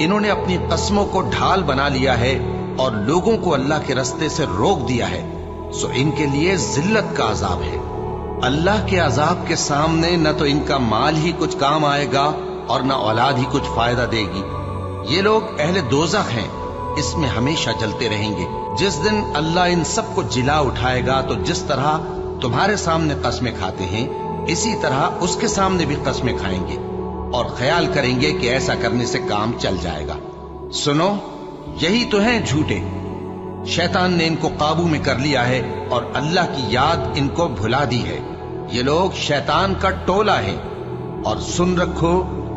انہوں نے اپنی قسموں کو ڈھال بنا لیا ہے اور لوگوں کو اللہ کے رستے سے روک دیا ہے، سو ان کے لیے ذلت کا عذاب ہے۔ اللہ کے عذاب کے سامنے نہ تو ان کا مال ہی کچھ کام آئے گا اور نہ اولاد ہی کچھ فائدہ دے گی۔ یہ لوگ اہل دوزخ ہیں، اس میں ہمیشہ جلتے رہیں گے۔ جس دن اللہ ان سب کو جلا اٹھائے گا تو جس طرح تمہارے سامنے قسمیں کھاتے ہیں اسی طرح اس کے سامنے بھی قسمیں کھائیں گے اور خیال کریں گے کہ ایسا کرنے سے کام چل جائے گا۔ سنو، یہی تو ہیں جھوٹے۔ شیطان نے ان کو قابو میں کر لیا ہے اور اللہ کی یاد ان کو بھلا دی ہے۔ یہ لوگ شیطان کا ٹولہ ہے، اور سن رکھو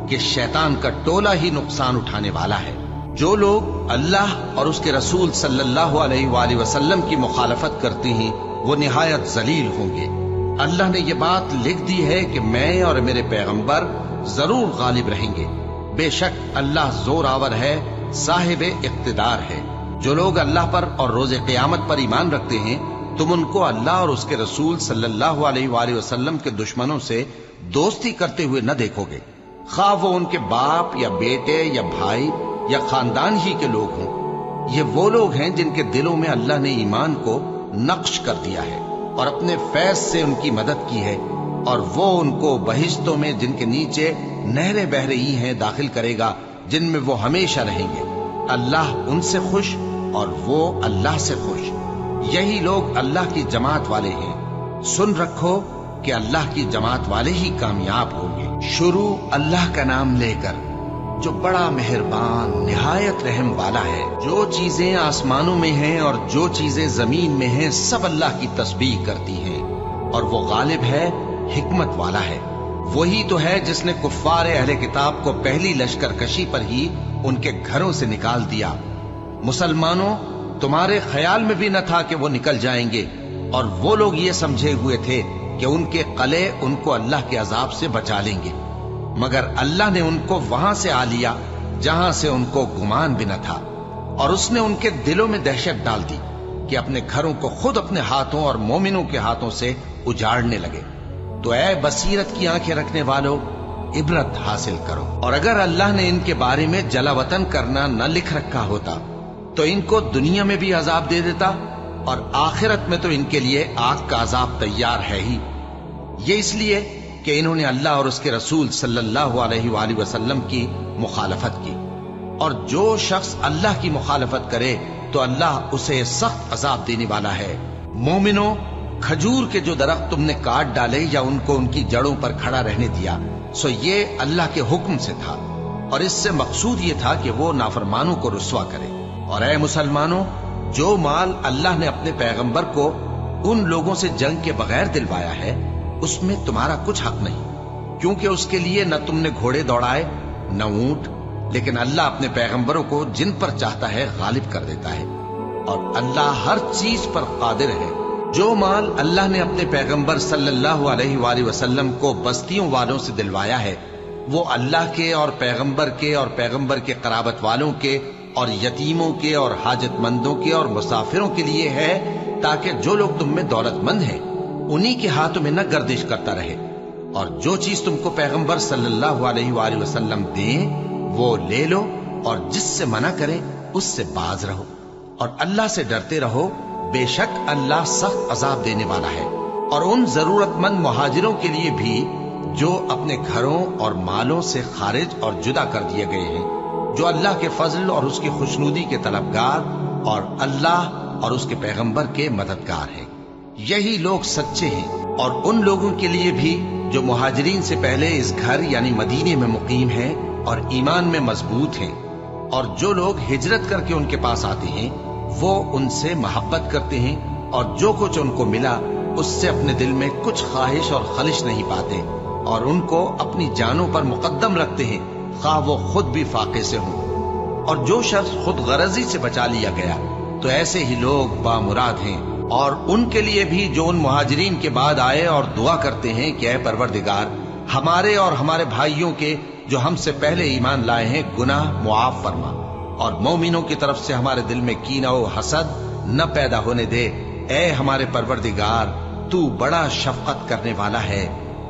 کہ شیطان کا ٹولہ ہی نقصان اٹھانے والا ہے۔ جو لوگ اللہ اور اس کے رسول صلی اللہ علیہ وآلہ وسلم کی مخالفت کرتے ہیں وہ نہایت ذلیل ہوں گے۔ اللہ نے یہ بات لکھ دی ہے کہ میں اور میرے پیغمبر ضرور غالب رہیں گے۔ بے شک اللہ زور آور ہے، صاحب اقتدار ہے۔ جو لوگ اللہ پر اور روز قیامت پر ایمان رکھتے ہیں تم ان کو اللہ اور اس کے رسول صلی اللہ علیہ وآلہ وسلم کے دشمنوں سے دوستی کرتے ہوئے نہ دیکھو گے، خواہ وہ ان کے باپ یا بیٹے یا بھائی یا خاندان ہی کے لوگ ہوں۔ یہ وہ لوگ ہیں جن کے دلوں میں اللہ نے ایمان کو نقش کر دیا ہے اور اپنے فیض سے ان کی مدد کی ہے، اور وہ ان کو بہشتوں میں جن کے نیچے نہریں بہ رہی ہیں داخل کرے گا، جن میں وہ ہمیشہ رہیں گے۔ اللہ ان سے خوش اور وہ اللہ سے خوش۔ یہی لوگ اللہ کی جماعت والے ہیں۔ سن رکھو کہ اللہ کی جماعت والے ہی کامیاب ہوں گے۔ شروع اللہ کا نام لے کر جو بڑا مہربان نہایت رحم والا ہے۔ جو چیزیں آسمانوں میں ہیں اور جو چیزیں زمین میں ہیں سب اللہ کی تسبیح کرتی ہیں، اور وہ غالب ہے، حکمت والا ہے۔ وہی تو ہے جس نے کفار اہل کتاب کو پہلی لشکر کشی پر ہی ان کے گھروں سے نکال دیا۔ مسلمانوں، تمہارے خیال میں بھی نہ تھا کہ وہ نکل جائیں گے، اور وہ لوگ یہ سمجھے ہوئے تھے کہ ان کے قلعے ان کو اللہ کے عذاب سے بچا لیں گے، مگر اللہ نے ان کو وہاں سے آ لیا جہاں سے ان کو گمان بھی نہ تھا، اور اس نے ان کے دلوں میں دہشت ڈال دی کہ اپنے گھروں کو خود اپنے ہاتھوں اور مومنوں کے ہاتھوں سے اجاڑنے لگے۔ تو اے بصیرت کی آنکھیں رکھنے والو، عبرت حاصل کرو۔ اور اگر اللہ نے ان کے بارے میں جلا وطن کرنا نہ لکھ رکھا ہوتا تو ان کو دنیا میں بھی عذاب دے دیتا، اور آخرت میں تو ان کے لیے آگ کا عذاب تیار ہے ہی۔ یہ اس لیے کہ انہوں نے اللہ اور اس کے رسول صلی اللہ علیہ وآلہ وسلم کی مخالفت کی، اور جو شخص اللہ کی مخالفت کرے تو اللہ اسے سخت عذاب دینے والا ہے۔ مومنوں، کھجور کے جو درخت تم نے کاٹ ڈالے یا ان کو ان کی جڑوں پر کھڑا رہنے دیا، سو یہ اللہ کے حکم سے تھا، اور اس سے مقصود یہ تھا کہ وہ نافرمانوں کو رسوا کرے۔ اور اے مسلمانوں، جو مال اللہ نے اپنے پیغمبر کو ان لوگوں سے جنگ کے بغیر دلوایا ہے اس میں تمہارا کچھ حق نہیں، کیونکہ اس کے لیے نہ تم نے گھوڑے دوڑائے نہ اونٹ، لیکن اللہ اپنے پیغمبروں کو جن پر چاہتا ہے غالب کر دیتا ہے، اور اللہ ہر چیز پر قادر ہے۔ جو مال اللہ نے اپنے پیغمبر صلی اللہ علیہ وآلہ وسلم کو بستیوں والوں سے دلوایا ہے وہ اللہ کے اور پیغمبر کے قرابت والوں کے اور یتیموں کے اور حاجت مندوں کے اور مسافروں کے لیے ہے، تاکہ جو لوگ تم میں دولت مند ہیں انہی کے ہاتھوں میں نہ گردش کرتا رہے، اور جو چیز تم کو پیغمبر صلی اللہ علیہ وآلہ وسلم دیں وہ لے لو، اور جس سے منع کرے اس سے باز رہو، اور اللہ سے ڈرتے رہو، بے شک اللہ سخت عذاب دینے والا ہے۔ اور ان ضرورت مند مہاجروں کے لیے بھی جو اپنے گھروں اور مالوں سے خارج اور جدا کر دیے گئے ہیں، جو اللہ کے فضل اور اس کی خوشنودی کے طلبگار اور اللہ اور اس کے پیغمبر کے مددگار ہیں، یہی لوگ سچے ہیں۔ اور ان لوگوں کے لیے بھی جو مہاجرین سے پہلے اس گھر یعنی مدینے میں مقیم ہیں اور ایمان میں مضبوط ہیں، اور جو لوگ ہجرت کر کے ان کے پاس آتے ہیں وہ ان سے محبت کرتے ہیں، اور جو کچھ ان کو ملا اس سے اپنے دل میں کچھ خواہش اور خلش نہیں پاتے، اور ان کو اپنی جانوں پر مقدم رکھتے ہیں خواہ وہ خود بھی فاقے سے ہوں۔ اور جو شخص خود غرضی سے بچا لیا گیا تو ایسے ہی لوگ بامراد ہیں۔ اور ان کے لیے بھی جو ان مہاجرین کے بعد آئے اور دعا کرتے ہیں کہ اے پروردگار ہمارے اور ہمارے بھائیوں کے جو ہم سے پہلے ایمان لائے ہیں گناہ معاف فرما، اور مومنوں کی طرف سے ہمارے دل میں کینہ و حسد نہ پیدا ہونے دے۔ اے ہمارے پروردگار، تو بڑا شفقت کرنے والا ہے،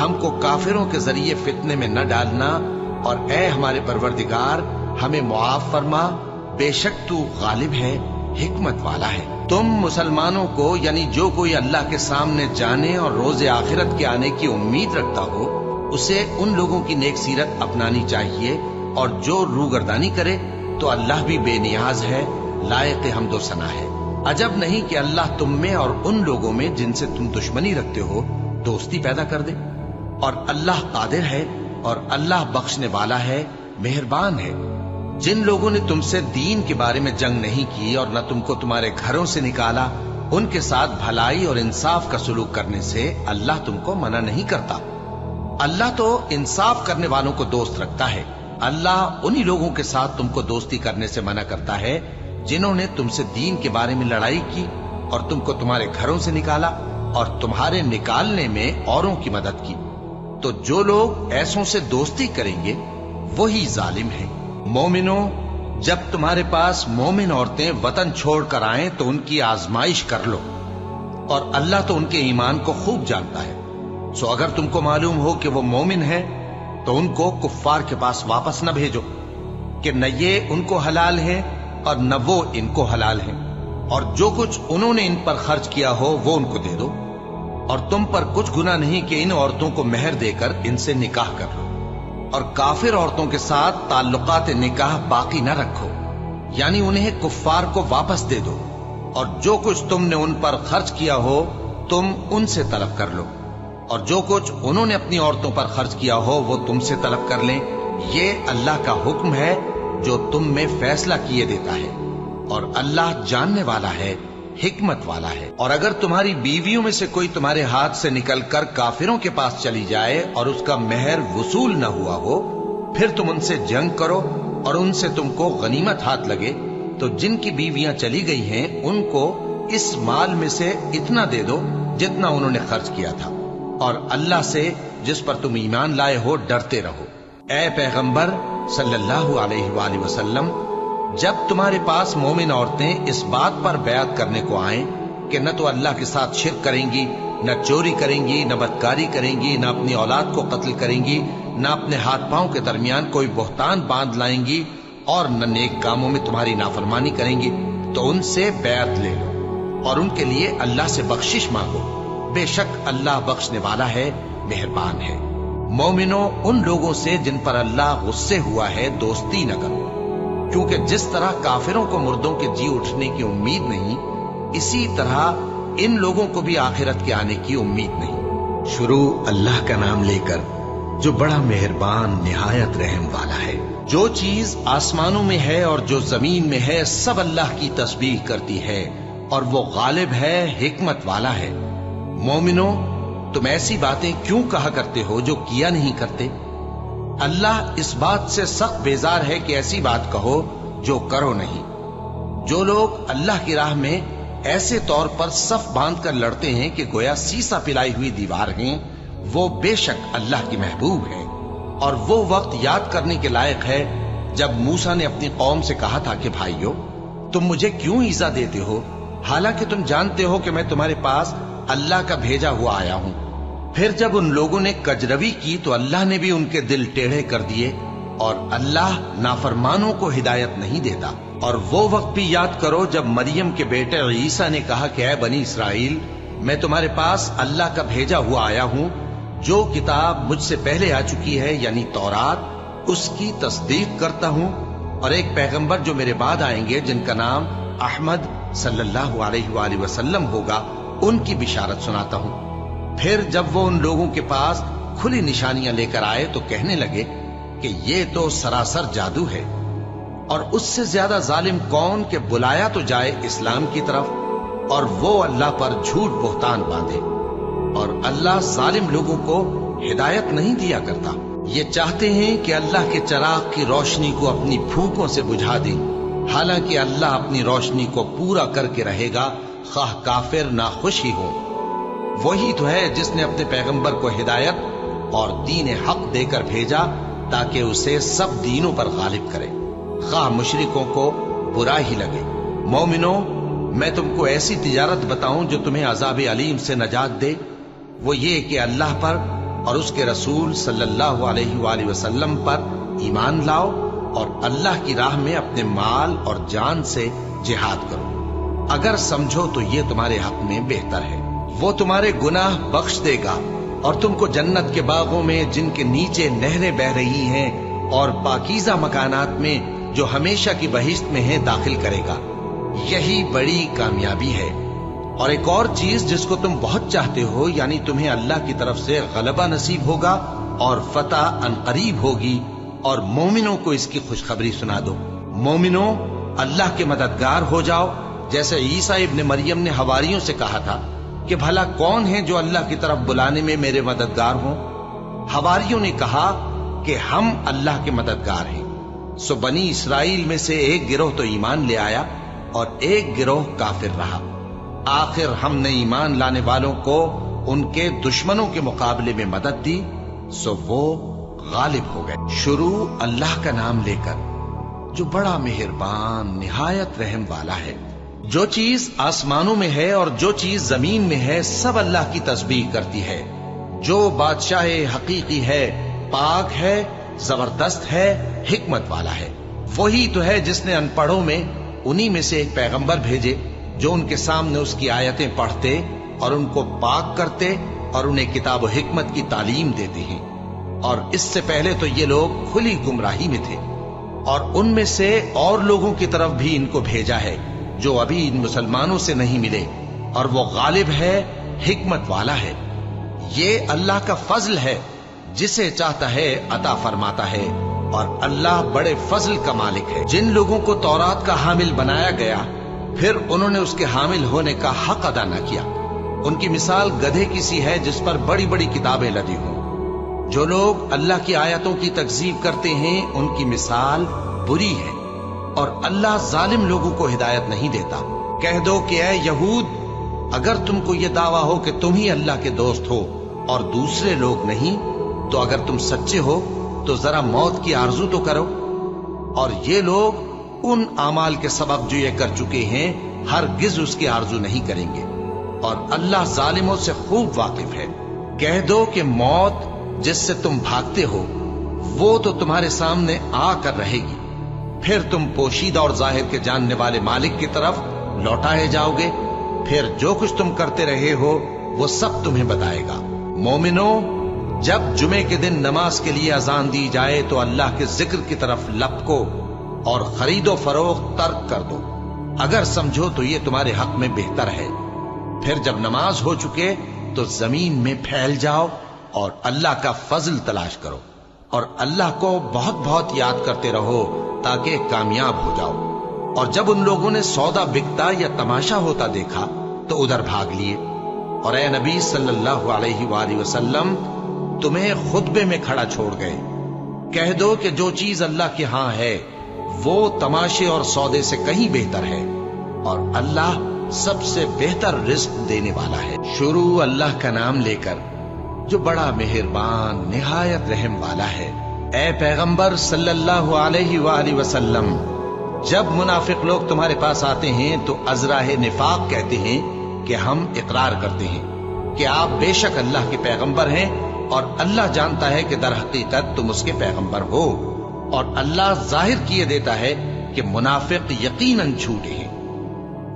ہم کو کافروں کے ذریعے فتنے میں نہ ڈالنا، اور اے ہمارے پروردگار ہمیں معاف فرما، بے شک تو غالب ہے، حکمت والا ہے۔ تم مسلمانوں کو، یعنی جو کوئی اللہ کے سامنے جانے اور روز آخرت کے آنے کی امید رکھتا ہو، اسے ان لوگوں کی نیک سیرت اپنانی چاہیے، اور جو روگردانی کرے تو اللہ بھی بے نیاز ہے، لائق حمد و ثنا ہے۔ عجب نہیں کہ اللہ تم میں اور ان لوگوں میں جن سے تم دشمنی رکھتے ہو دوستی پیدا کر دے، اور اللہ قادر ہے، اور اللہ بخشنے والا ہے، مہربان ہے۔ جن لوگوں نے تم سے دین کے بارے میں جنگ نہیں کی اور نہ تم کو تمہارے گھروں سے نکالا، ان کے ساتھ بھلائی اور انصاف کا سلوک کرنے سے اللہ تم کو منع نہیں کرتا۔ اللہ تو انصاف کرنے والوں کو دوست رکھتا ہے۔ اللہ انہی لوگوں کے ساتھ تم کو دوستی کرنے سے منع کرتا ہے جنہوں نے تم سے دین کے بارے میں لڑائی کی اور تم کو تمہارے گھروں سے نکالا اور تمہارے نکالنے میں اوروں کی مدد کی۔ تو جو لوگ ایسوں سے دوستی کریں گے وہی ظالم ہیں۔ مومنوں، جب تمہارے پاس مومن عورتیں وطن چھوڑ کر آئیں تو ان کی آزمائش کر لو، اور اللہ تو ان کے ایمان کو خوب جانتا ہے۔ سو اگر تم کو معلوم ہو کہ وہ مومن ہیں تو ان کو کفار کے پاس واپس نہ بھیجو، کہ نہ یہ ان کو حلال ہیں اور نہ وہ ان کو حلال ہیں، اور جو کچھ انہوں نے ان پر خرچ کیا ہو وہ ان کو دے دو، اور تم پر کچھ گناہ نہیں کہ ان عورتوں کو مہر دے کر ان سے نکاح کر لو، اور کافر عورتوں کے ساتھ تعلقات نکاح باقی نہ رکھو، یعنی انہیں کفار کو واپس دے دو، اور جو کچھ تم نے ان پر خرچ کیا ہو تم ان سے طلب کر لو، اور جو کچھ انہوں نے اپنی عورتوں پر خرچ کیا ہو وہ تم سے طلب کر لیں۔ یہ اللہ کا حکم ہے جو تم میں فیصلہ کیے دیتا ہے، اور اللہ جاننے والا ہے، حکمت والا ہے۔ اور اگر تمہاری بیویوں میں سے کوئی تمہارے ہاتھ سے نکل کر کافروں کے پاس چلی جائے اور اس کا مہر وصول نہ ہوا ہو، پھر تم ان سے جنگ کرو اور ان سے تم کو غنیمت ہاتھ لگے، تو جن کی بیویاں چلی گئی ہیں ان کو اس مال میں سے اتنا دے دو جتنا انہوں نے خرچ کیا تھا، اور اللہ سے جس پر تم ایمان لائے ہو ڈرتے رہو۔ اے پیغمبر صلی اللہ علیہ وآلہ وسلم، جب تمہارے پاس مومن عورتیں اس بات پر بیعت کرنے کو آئیں کہ نہ تو اللہ کے ساتھ شرک کریں گی، نہ چوری کریں گی، نہ بدکاری کریں گی، نہ اپنی اولاد کو قتل کریں گی، نہ اپنے ہاتھ پاؤں کے درمیان کوئی بہتان باندھ لائیں گی، اور نہ نیک کاموں میں تمہاری نافرمانی کریں گی، تو ان سے بیعت لے لو اور ان کے لیے اللہ سے بخشش مانگو، بے شک اللہ بخشنے والا ہے، مہربان ہے۔ مومنوں، ان لوگوں سے جن پر اللہ غصے ہوا ہے دوستی نہ کرو، کیونکہ جس طرح کافروں کو مردوں کے جی اٹھنے کی امید نہیں، اسی طرح ان لوگوں کو بھی آخرت کے آنے کی امید نہیں۔ شروع اللہ کا نام لے کر جو بڑا مہربان نہایت رحم والا ہے۔ جو چیز آسمانوں میں ہے اور جو زمین میں ہے سب اللہ کی تسبیح کرتی ہے، اور وہ غالب ہے، حکمت والا ہے۔ مومنوں، تم ایسی باتیں کیوں کہا کرتے ہو جو کیا نہیں کرتے؟ اللہ اس بات سے سخت بیزار ہے کہ ایسی بات کہو جو کرو نہیں۔ جو لوگ اللہ کی راہ میں ایسے طور پر صف باندھ کر لڑتے ہیں کہ گویا سیسا پلائی ہوئی دیوار ہیں، وہ بے شک اللہ کی محبوب ہیں۔ اور وہ وقت یاد کرنے کے لائق ہے جب موسیٰ نے اپنی قوم سے کہا تھا کہ بھائیو، تم مجھے کیوں ایذا دیتے ہو، حالانکہ تم جانتے ہو کہ میں تمہارے پاس اللہ کا بھیجا ہوا آیا ہوں۔ پھر جب ان لوگوں نے کجروی کی تو اللہ نے بھی ان کے دل ٹیڑھے کر دیے، اور اللہ نافرمانوں کو ہدایت نہیں دیتا۔ اور وہ وقت بھی یاد کرو جب مریم کے بیٹے عیسیٰ نے کہا کہ اے بنی اسرائیل، میں تمہارے پاس اللہ کا بھیجا ہوا آیا ہوں، جو کتاب مجھ سے پہلے آ چکی ہے یعنی تورات، اس کی تصدیق کرتا ہوں، اور ایک پیغمبر جو میرے بعد آئیں گے جن کا نام احمد صلی اللہ علیہ وآلہ وسلم ہوگا، ان کی بشارت سناتا ہوں۔ پھر جب وہ ان لوگوں کے پاس کھلی نشانیاں لے کر آئے تو کہنے لگے کہ یہ تو سراسر جادو ہے، اور اس سے زیادہ ظالم کون کہ بلایا تو جائے اسلام کی طرف اور وہ اللہ پر جھوٹ بہتان باندھے، اور اللہ ظالم لوگوں کو ہدایت نہیں دیا کرتا۔ یہ چاہتے ہیں کہ اللہ کے چراغ کی روشنی کو اپنی پھونکوں سے بجھا دیں، حالانکہ اللہ اپنی روشنی کو پورا کر کے رہے گا، خواہ کافر ناخوش ہی ہو۔ وہی تو ہے جس نے اپنے پیغمبر کو ہدایت اور دین حق دے کر بھیجا تاکہ اسے سب دینوں پر غالب کرے، خواہ مشرکوں کو برا ہی لگے۔ مومنوں، میں تم کو ایسی تجارت بتاؤں جو تمہیں عذاب علیم سے نجات دے؟ وہ یہ کہ اللہ پر اور اس کے رسول صلی اللہ علیہ وآلہ وسلم پر ایمان لاؤ اور اللہ کی راہ میں اپنے مال اور جان سے جہاد کرو۔ اگر سمجھو تو یہ تمہارے حق میں بہتر ہے۔ وہ تمہارے گناہ بخش دے گا اور تم کو جنت کے باغوں میں جن کے نیچے نہریں بہ رہی ہیں اور پاکیزہ مکانات میں جو ہمیشہ کی بہشت میں ہیں داخل کرے گا۔ یہی بڑی کامیابی ہے۔ اور ایک اور چیز جس کو تم بہت چاہتے ہو، یعنی تمہیں اللہ کی طرف سے غلبہ نصیب ہوگا اور فتح عنقریب ہوگی، اور مومنوں کو اس کی خوشخبری سنا دو۔ مومنوں، اللہ کے مددگار ہو جاؤ، جیسے عیسیٰ ابن مریم نے حواریوں سے کہا تھا کہ بھلا کون ہے جو اللہ کی طرف بلانے میں میرے مددگار ہوں؟ حواریوں نے کہا کہ ہم اللہ کے مددگار ہیں۔ سو بنی اسرائیل میں سے ایک گروہ تو ایمان لے آیا اور ایک گروہ کافر رہا۔ آخر ہم نے ایمان لانے والوں کو ان کے دشمنوں کے مقابلے میں مدد دی، سو وہ غالب ہو گئے۔ شروع اللہ کا نام لے کر جو بڑا مہربان نہایت رحم والا ہے۔ جو چیز آسمانوں میں ہے اور جو چیز زمین میں ہے سب اللہ کی تسبیح کرتی ہے۔ جو بادشاہ حقیقی ہے، پاک ہے، زبردست ہے، حکمت والا ہے۔ وہی تو ہے جس نے ان پڑھوں میں انہی میں سے ایک پیغمبر بھیجے جو ان کے سامنے اس کی آیتیں پڑھتے اور ان کو پاک کرتے اور انہیں کتاب و حکمت کی تعلیم دیتے ہیں۔ اور اس سے پہلے تو یہ لوگ کھلی گمراہی میں تھے، اور ان میں سے اور لوگوں کی طرف بھی ان کو بھیجا ہے جو ابھی ان مسلمانوں سے نہیں ملے، اور وہ غالب ہے، حکمت والا ہے۔ یہ اللہ کا فضل ہے، جسے چاہتا ہے عطا فرماتا ہے، اور اللہ بڑے فضل کا مالک ہے۔ جن لوگوں کو تورات کا حامل بنایا گیا پھر انہوں نے اس کے حامل ہونے کا حق ادا نہ کیا، ان کی مثال گدھے کی سی ہے جس پر بڑی بڑی کتابیں لدی ہوں۔ جو لوگ اللہ کی آیتوں کی تکذیب کرتے ہیں ان کی مثال بری ہے، اور اللہ ظالم لوگوں کو ہدایت نہیں دیتا۔ کہہ دو کہ اے یہود، اگر تم کو یہ دعویٰ ہو کہ تم ہی اللہ کے دوست ہو اور دوسرے لوگ نہیں، تو اگر تم سچے ہو تو ذرا موت کی آرزو تو کرو۔ اور یہ لوگ ان اعمال کے سبب جو یہ کر چکے ہیں ہرگز اس کی آرزو نہیں کریں گے، اور اللہ ظالموں سے خوب واقف ہے۔ کہہ دو کہ موت جس سے تم بھاگتے ہو وہ تو تمہارے سامنے آ کر رہے گی، پھر تم پوشیدہ اور ظاہر کے جاننے والے مالک کی طرف لوٹائے جاؤ گے، پھر جو کچھ تم کرتے رہے ہو وہ سب تمہیں بتائے گا۔ مومنوں، جب جمعے کے دن نماز کے لیے اذان دی جائے تو اللہ کے ذکر کی طرف لپکو اور خرید و فروخت ترک کر دو، اگر سمجھو تو یہ تمہارے حق میں بہتر ہے۔ پھر جب نماز ہو چکے تو زمین میں پھیل جاؤ اور اللہ کا فضل تلاش کرو، اور اللہ کو بہت بہت یاد کرتے رہو تاکہ کامیاب ہو جاؤ۔ اور جب ان لوگوں نے سودا بکتا یا تماشا ہوتا دیکھا تو ادھر بھاگ لیے، اور اے نبی صلی اللہ علیہ وآلہ وسلم تمہیں خطبے میں کھڑا چھوڑ گئے۔ کہہ دو کہ جو چیز اللہ کے ہاں ہے وہ تماشے اور سودے سے کہیں بہتر ہے، اور اللہ سب سے بہتر رزق دینے والا ہے۔ شروع اللہ کا نام لے کر جو بڑا مہربان نہایت رحم والا ہے۔ اے پیغمبر صلی اللہ علیہ وآلہ وسلم، جب منافق لوگ تمہارے پاس آتے ہیں تو ازراہ نفاق کہتے ہیں کہ ہم اقرار کرتے ہیں کہ آپ بے شک اللہ کے پیغمبر ہیں، اور اللہ جانتا ہے کہ در حقیقت تم اس کے پیغمبر ہو، اور اللہ ظاہر کیے دیتا ہے کہ منافق یقیناً جھوٹے ہیں۔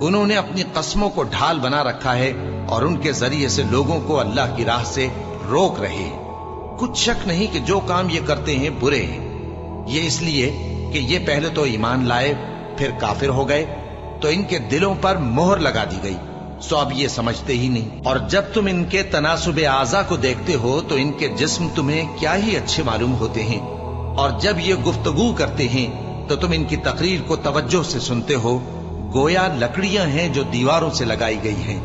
انہوں نے اپنی قسموں کو ڈھال بنا رکھا ہے اور ان کے ذریعے سے لوگوں کو اللہ کی راہ سے روک رہے ہیں۔ کچھ شک نہیں کہ جو کام یہ کرتے ہیں برے ہیں، یہ اس لیے کہ یہ پہلے تو ایمان لائے پھر کافر ہو گئے، تو ان کے دلوں پر مہر لگا دی گئی، سو اب یہ سمجھتے ہی نہیں۔ اور جب تم ان کے تناسب اعضاء کو دیکھتے ہو تو ان کے جسم تمہیں کیا ہی اچھے معلوم ہوتے ہیں، اور جب یہ گفتگو کرتے ہیں تو تم ان کی تقریر کو توجہ سے سنتے ہو، گویا لکڑیاں ہیں جو دیواروں سے لگائی گئی ہیں،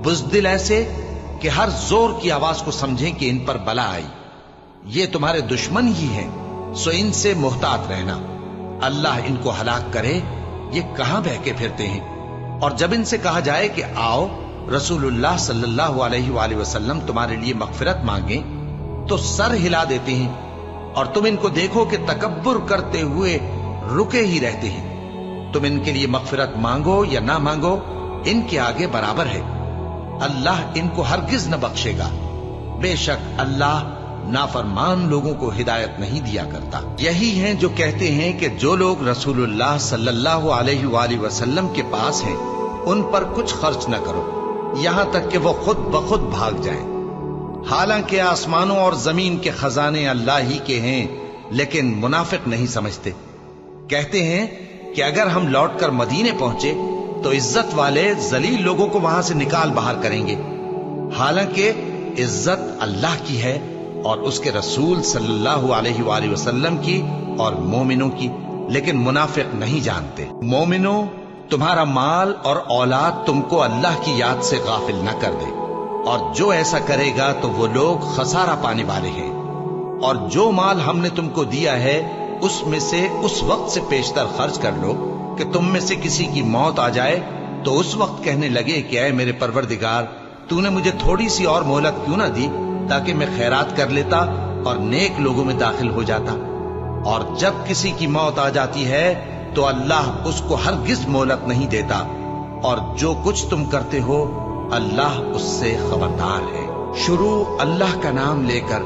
بزدل ایسے کہ ہر زور کی آواز کو سمجھیں کہ ان پر بلا آئی۔ یہ تمہارے دشمن ہی ہیں، سو ان سے محتاط رہنا، اللہ ان کو ہلاک کرے، یہ کہاں بہکے پھرتے ہیں۔ اور جب ان سے کہا جائے کہ آؤ رسول اللہ صلی اللہ علیہ وآلہ وسلم تمہارے لیے مغفرت مانگیں، تو سر ہلا دیتے ہیں، اور تم ان کو دیکھو کہ تکبر کرتے ہوئے رکے ہی رہتے ہیں۔ تم ان کے لیے مغفرت مانگو یا نہ مانگو، ان کے آگے برابر ہے، اللہ ان کو ہرگز نہ بخشے گا۔ بے شک اللہ نافرمان لوگوں کو ہدایت نہیں دیا کرتا۔ یہی ہیں جو کہتے ہیں کہ جو لوگ رسول اللہ صلی اللہ علیہ وآلہ وسلم کے پاس ہیں ان پر کچھ خرچ نہ کرو یہاں تک کہ وہ خود بخود بھاگ جائیں، حالانکہ آسمانوں اور زمین کے خزانے اللہ ہی کے ہیں، لیکن منافق نہیں سمجھتے۔ کہتے ہیں کہ اگر ہم لوٹ کر مدینے پہنچے تو عزت والے ذلیل لوگوں کو وہاں سے نکال باہر کریں گے، حالانکہ عزت اللہ کی ہے اور اس کے رسول صلی اللہ علیہ وآلہ وسلم کی اور مومنوں کی، لیکن منافق نہیں جانتے۔ مومنوں، تمہارا مال اور اولاد تم کو اللہ کی یاد سے غافل نہ کر دے، اور جو ایسا کرے گا تو وہ لوگ خسارہ پانے والے ہیں۔ اور جو مال ہم نے تم کو دیا ہے اس میں سے اس وقت سے پیشتر خرچ کر لو کہ تم میں سے کسی کی موت آ جائے تو اس وقت کہنے لگے کہ اے میرے پروردگار، تو نے مجھے تھوڑی سی اور مہلت کیوں نہ دی تاکہ میں خیرات کر لیتا اور نیک لوگوں میں داخل ہو جاتا۔ اور جب کسی کی موت آ جاتی ہے تو اللہ اس کو ہرگز مہلت نہیں دیتا، اور جو کچھ تم کرتے ہو اللہ اس سے خبردار ہے۔ شروع اللہ کا نام لے کر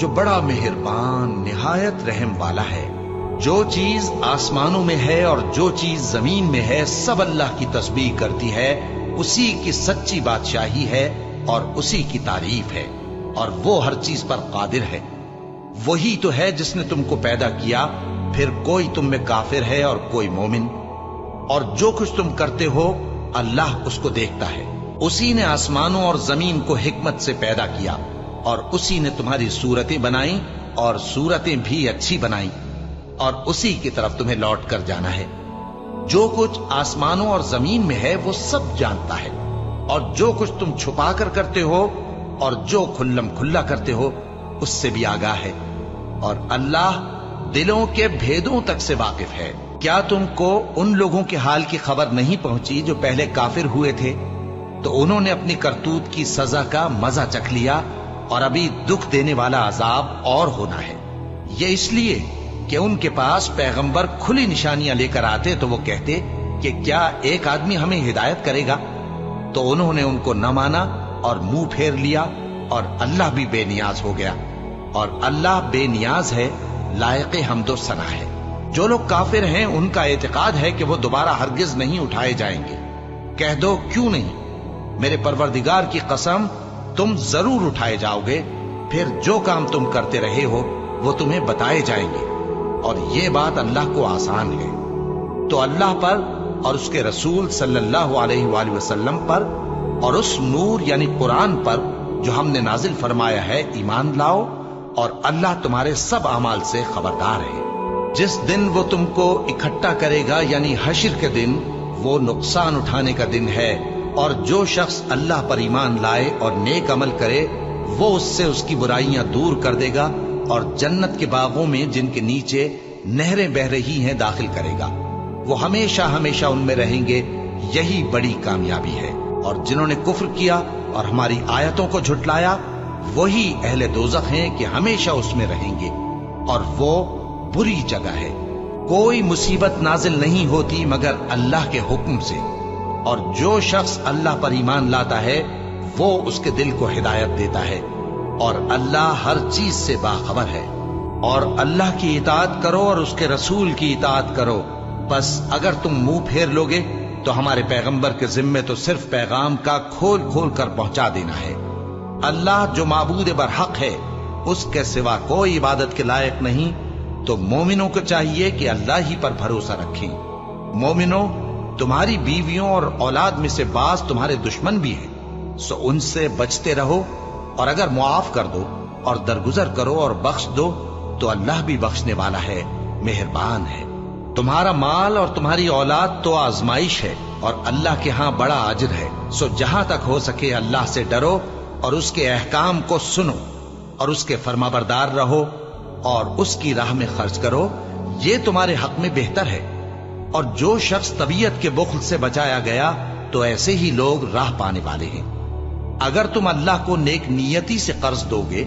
جو بڑا مہربان نہایت رحم والا ہے۔ جو چیز آسمانوں میں ہے اور جو چیز زمین میں ہے سب اللہ کی تسبیح کرتی ہے، اسی کی سچی بادشاہی ہے اور اسی کی تعریف ہے، اور وہ ہر چیز پر قادر ہے۔ وہی تو ہے جس نے تم کو پیدا کیا، پھر کوئی تم میں کافر ہے اور کوئی مومن، اور جو کچھ تم کرتے ہو اللہ اس کو دیکھتا ہے۔ اسی نے آسمانوں اور زمین کو حکمت سے پیدا کیا، اور اسی نے تمہاری صورتیں بنائیں اور صورتیں بھی اچھی بنائیں، اور اسی کی طرف تمہیں لوٹ کر جانا ہے۔ جو کچھ آسمانوں اور زمین میں ہے وہ سب جانتا ہے، اور جو کچھ تم چھپا کر کرتے ہو اور جو کھلم کھلا کرتے ہو اس سے بھی آگاہ ہے، اور اللہ دلوں کے بھیدوں تک سے واقف ہے۔ کیا تم کو ان لوگوں کے حال کی خبر نہیں پہنچی جو پہلے کافر ہوئے تھے؟ تو انہوں نے اپنی کرتوت کی سزا کا مزہ چکھ لیا، اور ابھی دکھ دینے والا عذاب اور ہونا ہے۔ یہ اس لیے کہ ان کے پاس پیغمبر کھلی نشانیاں لے کر آتے تو وہ کہتے کہ کیا ایک آدمی ہمیں ہدایت کرے گا؟ تو انہوں نے ان کو نہ مانا اور منہ پھیر لیا، اور اللہ بھی بے نیاز ہو گیا، اور اللہ بے نیاز ہے، لائق حمد و ثنا ہے۔ جو لوگ کافر ہیں ان کا اعتقاد ہے کہ وہ دوبارہ ہرگز نہیں اٹھائے جائیں گے۔ کہہ دو کیوں نہیں، میرے پروردگار کی قسم تم ضرور اٹھائے جاؤ گے، پھر جو کام تم کرتے رہے ہو وہ تمہیں بتائے جائیں گے، اور یہ بات اللہ کو آسان ہے۔ تو اللہ پر اور اس کے رسول صلی اللہ علیہ وآلہ وسلم پر اور اس نور یعنی قرآن پر جو ہم نے نازل فرمایا ہے ایمان لاؤ، اور اللہ تمہارے سب اعمال سے خبردار ہے۔ جس دن وہ تم کو اکٹھا کرے گا یعنی حشر کے دن، وہ نقصان اٹھانے کا دن ہے، اور جو شخص اللہ پر ایمان لائے اور نیک عمل کرے وہ اس سے اس کی برائیاں دور کر دے گا، اور جنت کے باغوں میں جن کے نیچے نہریں بہ رہی ہیں داخل کرے گا۔ وہ ہمیشہ ہمیشہ ان میں رہیں گے، یہی بڑی کامیابی ہے۔ اور جنہوں نے کفر کیا اور ہماری آیتوں کو جھٹلایا وہی اہل دوزخ ہیں کہ ہمیشہ اس میں رہیں گے، اور وہ بری جگہ ہے۔ کوئی مصیبت نازل نہیں ہوتی مگر اللہ کے حکم سے، اور جو شخص اللہ پر ایمان لاتا ہے وہ اس کے دل کو ہدایت دیتا ہے، اور اللہ ہر چیز سے باخبر ہے۔ اور اللہ کی اطاعت کرو اور اس کے رسول کی اطاعت کرو، بس اگر تم منہ پھیر لوگے تو ہمارے پیغمبر کے ذمے تو صرف پیغام کا کھول کھول کر پہنچا دینا ہے۔ اللہ جو معبود برحق ہے اس کے سوا کوئی عبادت کے لائق نہیں، تو مومنوں کو چاہیے کہ اللہ ہی پر بھروسہ رکھیں۔ مومنوں، تمہاری بیویوں اور اولاد میں سے بعض تمہارے دشمن بھی ہیں، سو ان سے بچتے رہو، اور اگر معاف کر دو اور درگزر کرو اور بخش دو تو اللہ بھی بخشنے والا ہے، مہربان ہے۔ تمہارا مال اور تمہاری اولاد تو آزمائش ہے، اور اللہ کے ہاں بڑا اجر ہے، سو جہاں تک ہو سکے اللہ سے ڈرو اور اس کے احکام کو سنو، اور اس کے فرمانبردار رہو، اور اس کی راہ میں خرچ کرو، یہ تمہارے حق میں بہتر ہے۔ اور جو شخص طبیعت کے بخل سے بچایا گیا تو ایسے ہی لوگ راہ پانے والے ہیں۔ اگر تم اللہ کو نیک نیتی سے قرض دو گے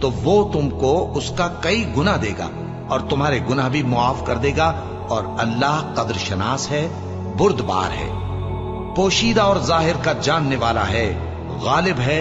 تو وہ تم کو اس کا کئی گنا دے گا، اور تمہارے گناہ بھی معاف کر دے گا، اور اللہ قدر شناس ہے، بردبار ہے، پوشیدہ اور ظاہر کا جاننے والا ہے، غالب ہے،